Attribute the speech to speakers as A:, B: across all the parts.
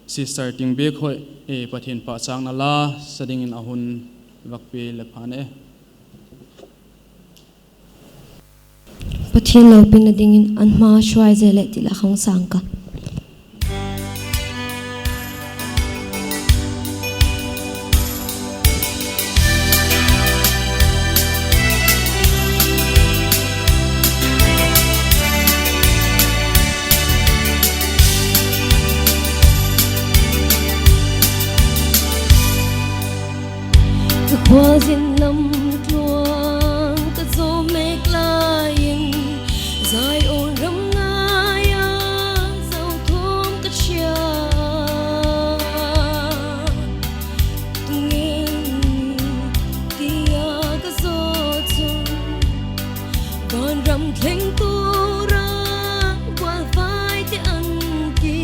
A: sister ting be khoi pathin pa chang na la sading in ahun vakpe le phane
B: pathin lo pin na ding in an ma shwai zele ti la khong sang ka
C: was in lâm tuang ta zo mek lain zai on ram nga ya zau thom ka chia tungen tia ka zo chung ban ram thleng tu ra qua vai te an ki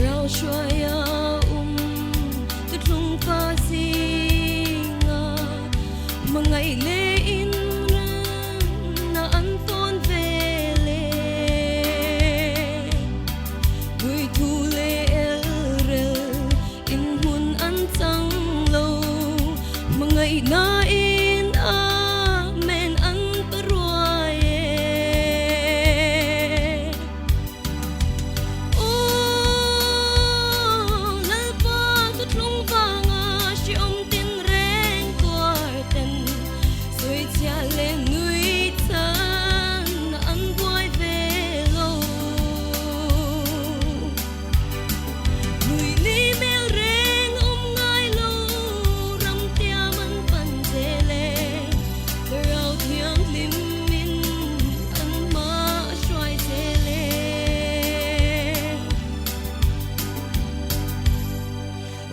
C: rau xoaya tu tlung pha singa mangai le in na an ton vele vui thu le el rel in hun an chang lo mangai na in a men an parwaye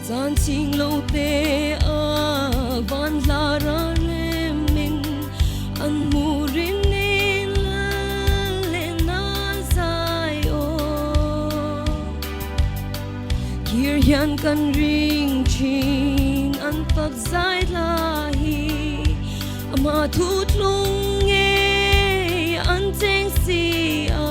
C: gian chinh lâu te a van la ra le min an mu rin in la le na sai o kir hian kan ring chin an pak zai la hi ama thu tlung nge an teng si a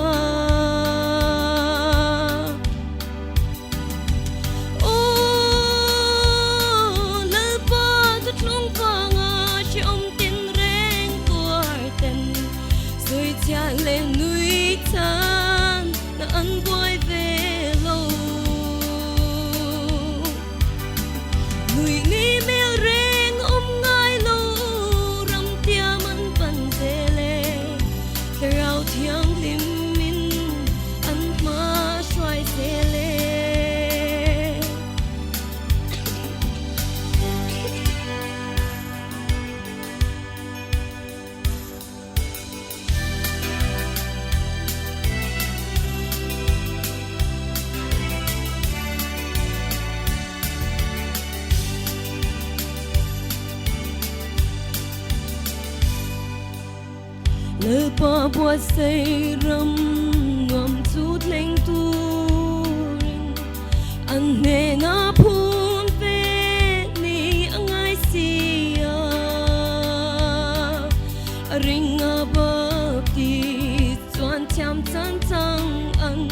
C: lên núi tan na an quay về lâu núi ni mel reng ngai lâu ram tia man pan tele rau thiang lim min an ma xoay tele lỡ bỏ bùa say râm ngầm chút lên tu anh nè na phun về ni anh ai xia ring a bờ đi choan chăm chăn chăng anh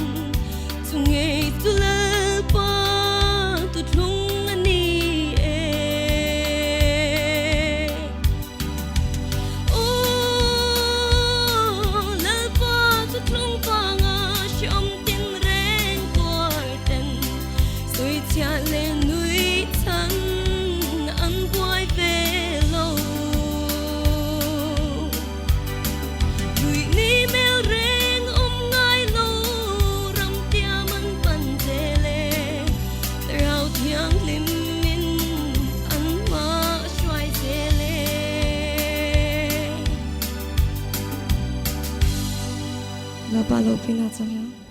C: chung nghe tu lỡ bỏ tu thung anh đi lên núi thân an quay về lâu
B: la ba lo pina cha ya